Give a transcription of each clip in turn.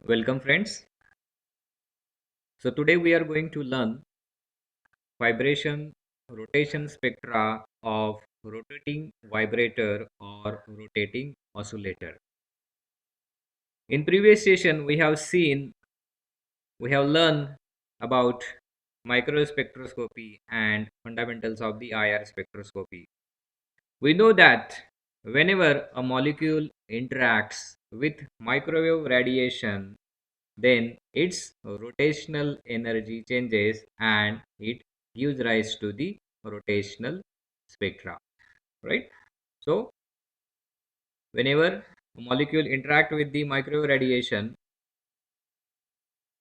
Welcome friends. So today we are going to learn vibration rotation spectra of rotating vibrator or rotating oscillator. In previous session we have learned about microspectroscopy and fundamentals of the IR spectroscopy. We know that whenever a molecule interacts with microwave radiation, then its rotational energy changes and it gives rise to the rotational spectra, right? So whenever a molecule interact with the microwave radiation,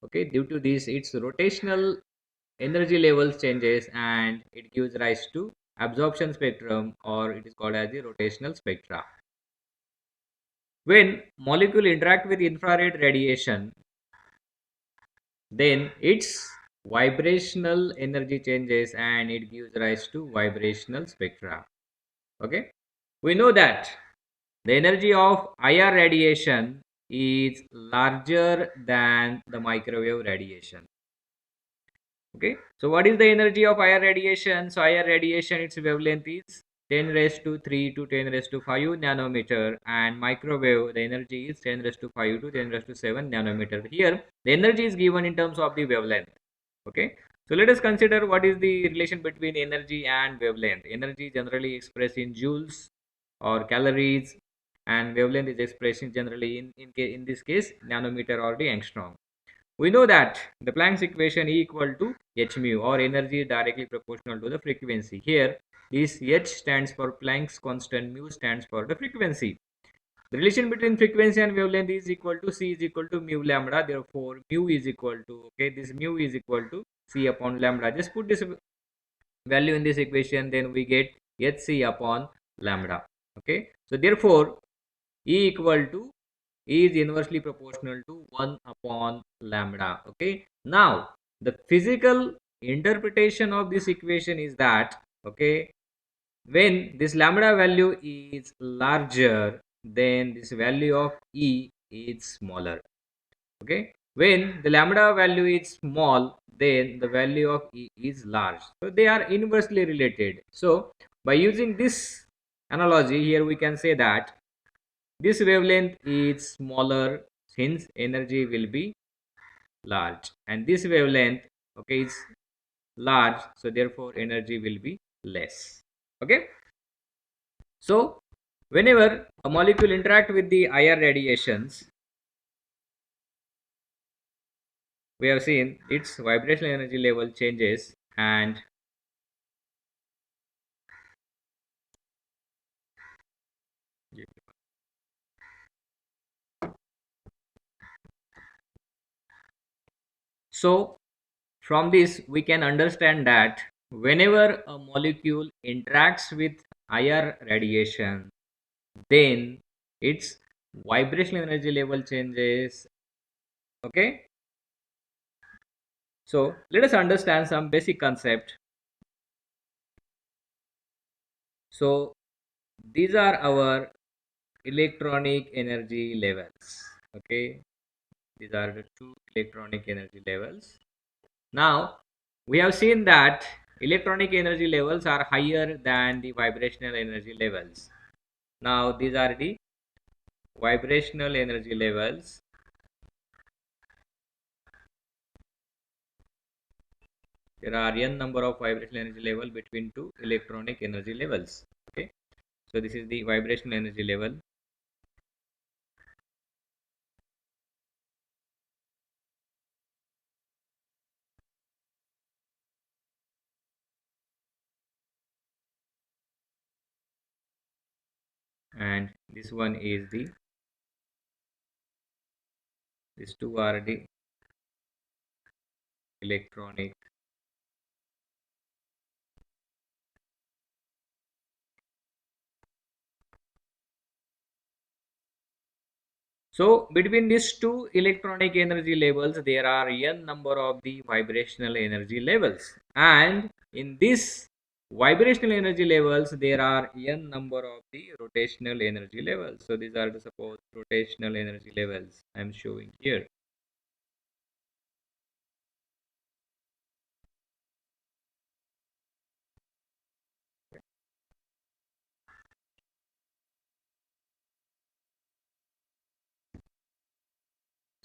okay, due to this its rotational energy levels changes and it gives rise to absorption spectrum, or it is called as the rotational spectra. When molecule interact with infrared radiation, then its vibrational energy changes and it gives rise to vibrational spectra. Okay, we know that the energy of IR radiation is larger than the microwave radiation. Okay, so what is the energy of IR radiation? So IR radiation, its wavelength is 10 raised to 3 to 10 raised to 5 nanometer, and microwave the energy is 10 raised to 5 to 10 raised to 7 nanometer. Here the energy is given in terms of the wavelength. Okay, so let us consider what is the relation between energy and wavelength. Energy generally expressed in joules or calories, and wavelength is expressed in generally in this case nanometer or the angstrom. We know that the Planck's equation E equal to h mu, or energy directly proportional to the frequency. Here this h stands for Planck's constant, mu stands for the frequency. The relation between frequency and wavelength is equal to C is equal to mu lambda. Therefore mu is equal to, okay, this mu is equal to C upon lambda. Just put this value in this equation, then we get hc upon lambda. Okay, so therefore E equal to E is inversely proportional to 1 upon lambda. Okay, now the physical interpretation of this equation is that, okay, when this lambda value is larger, then this value of E is smaller. Okay, when the lambda value is small, then the value of E is large. So they are inversely related. So by using this analogy here, we can say that this wavelength is smaller since energy will be large, and this wavelength, okay, is large, so therefore energy will be less. Okay, so whenever a molecule interact with the IR radiations, we have seen its vibrational energy level changes, and so from this we can understand that whenever a molecule interacts with IR radiation, then its vibrational energy level changes. Okay, so let us understand some basic concept. So these are our electronic energy levels. Okay, these are the two electronic energy levels. Now we have seen that electronic energy levels are higher than the vibrational energy levels. Now these are the vibrational energy levels. There are n number of vibrational energy level between two electronic energy levels. Okay, so this is the vibrational energy level. And this one is the, these two are the electronic. So between these two electronic energy levels, there are n number of the vibrational energy levels, and in this vibrational energy levels, there are n number of the rotational energy levels. So these are the suppose rotational energy levels I am showing here.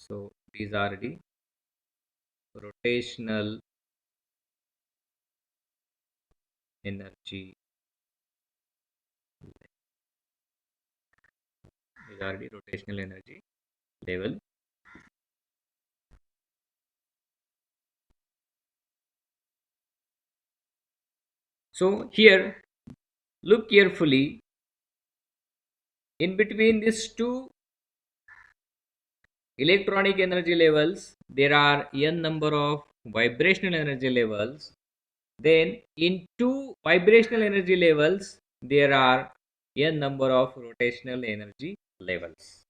So these are the rotational energy. These are the rotational energy level. So here, look carefully. In between these two electronic energy levels, there are n number of vibrational energy levels. Then in two vibrational energy levels, there are n number of rotational energy levels.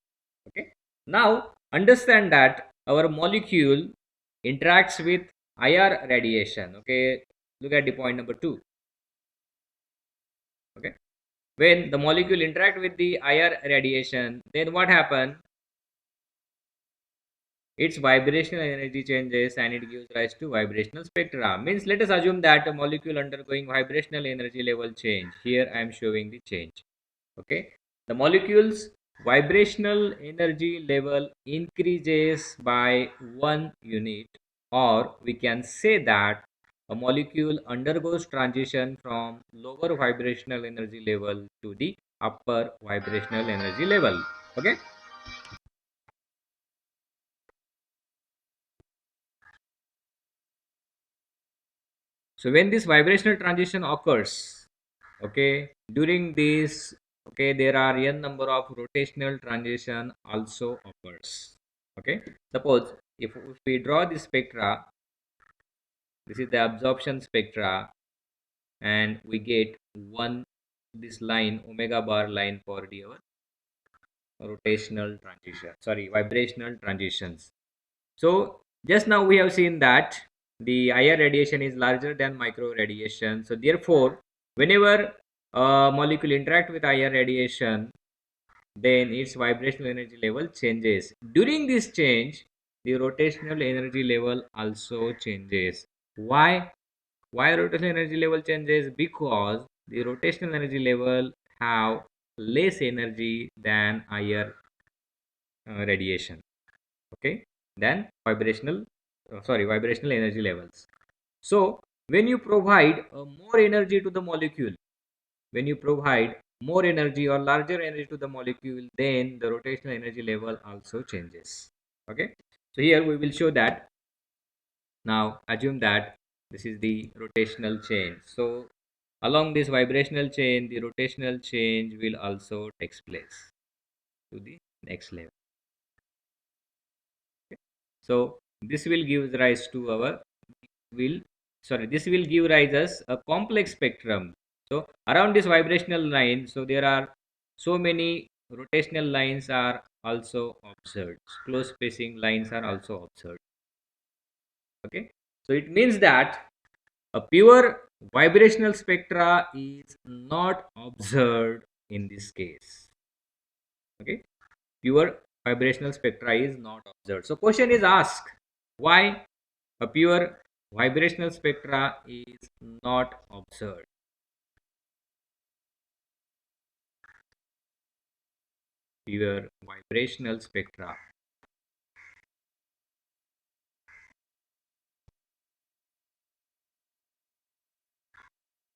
Okay. Now understand that our molecule interacts with IR radiation. Okay. Look at the point number 2. Okay. When the molecule interact with the IR radiation, then what happen? Its vibrational energy changes and it gives rise to vibrational spectra. Means let us assume that a molecule undergoing vibrational energy level change. Here I am showing the change. Okay. The molecule's vibrational energy level increases by 1 unit, or we can say that a molecule undergoes transition from lower vibrational energy level to the upper vibrational energy level. Okay. So when this vibrational transition occurs, okay, during this, okay, there are n number of rotational transition also occurs. Okay, suppose if we draw the spectra, this is the absorption spectra, and we get one this line omega bar line for the our rotational transition, sorry, vibrational transitions. So just now we have seen that the IR radiation is larger than micro radiation. So therefore, whenever a molecule interact with IR radiation, then its vibrational energy level changes. During this change, the rotational energy level also changes. Why? Why rotational energy level changes? Because the rotational energy level have less energy than IR radiation. Okay, than vibrational energy levels. So when you provide more energy to the molecule, when you provide more energy or larger energy to the molecule, then the rotational energy level also changes. Okay, so here we will show that. Now assume that this is the rotational change. So along this vibrational chain, the rotational change will also takes place to the next level. Okay. So this will give rise to our will this will give rise as a complex spectrum. So around this vibrational line, so there are so many rotational lines are also observed, close spacing lines are also observed. Okay, so it means that a pure vibrational spectra is not observed in this case. Okay, pure vibrational spectra is not observed. So question is asked, why a pure vibrational spectra is not observed? Pure vibrational spectra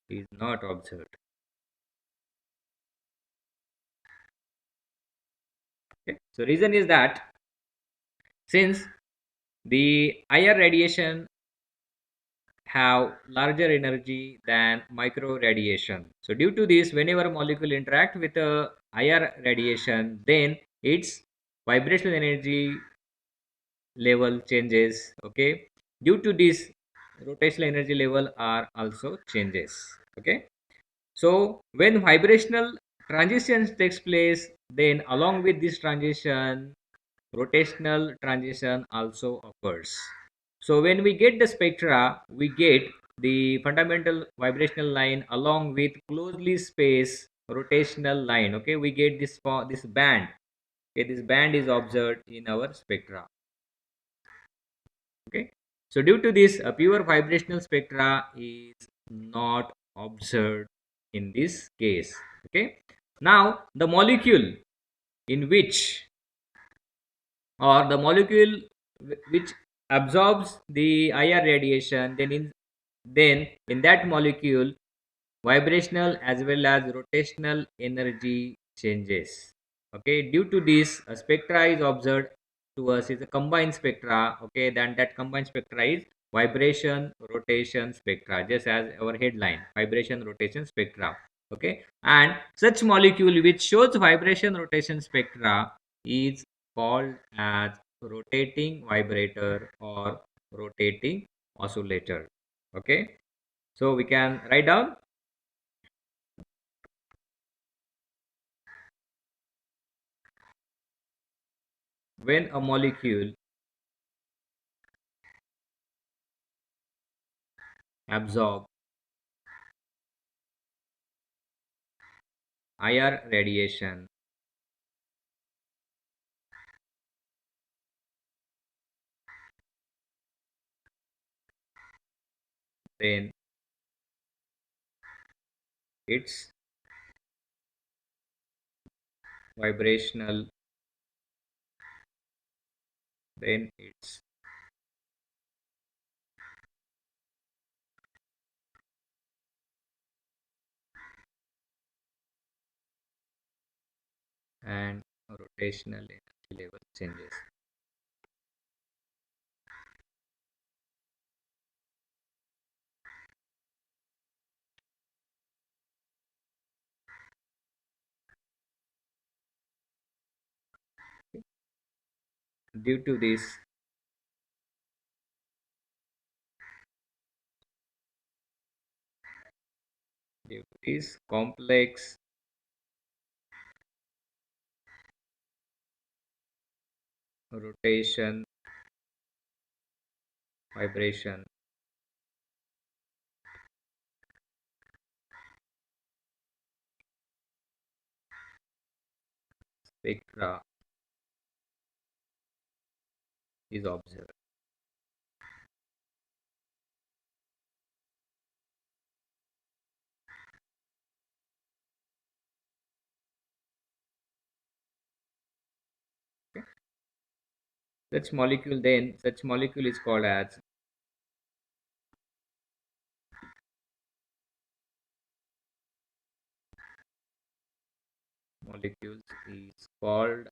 is not observed. Okay, so reason is that since the IR radiation have larger energy than micro radiation, so due to this, whenever molecule interact with a IR radiation, then its vibrational energy level changes. Okay, due to this, rotational energy level are also changes. Okay, so when vibrational transitions takes place, then along with this transition, rotational transition also occurs. So when we get the spectra, we get the fundamental vibrational line along with closely spaced rotational line. Okay, we get this band. Okay, this band is observed in our spectra. Okay, so due to this, a pure vibrational spectra is not observed in this case. Okay, now the molecule in which or the molecule which absorbs the IR radiation, then in that molecule vibrational as well as rotational energy changes. Okay, due to this, a spectra is observed to us is a combined spectra. Okay, then that combined spectra is vibration rotation spectra, just as our headline, vibration rotation spectra. Okay, and such molecule which shows vibration rotation spectra is called as rotating vibrator or rotating oscillator. Okay, so we can write down: when a molecule absorbs IR radiation, then its vibrational, then its and rotational energy level changes. Due to this, complex rotation vibration spectra is observed. Okay. Such molecule is called as molecules is called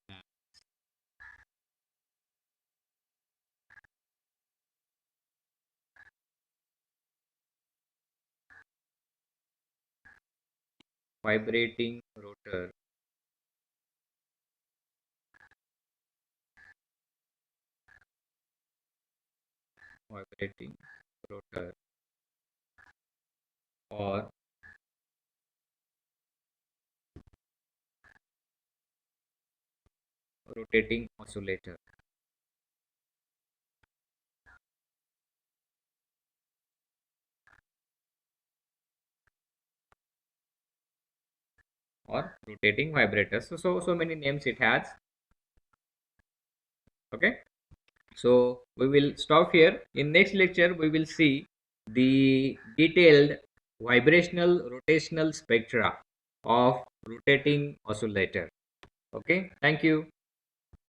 vibrating rotor, vibrating rotor, or rotating oscillator, or rotating vibrator. So many names it has. Okay, so we will stop here. In next lecture we will see the detailed vibrational rotational spectra of rotating oscillator. Okay, thank you.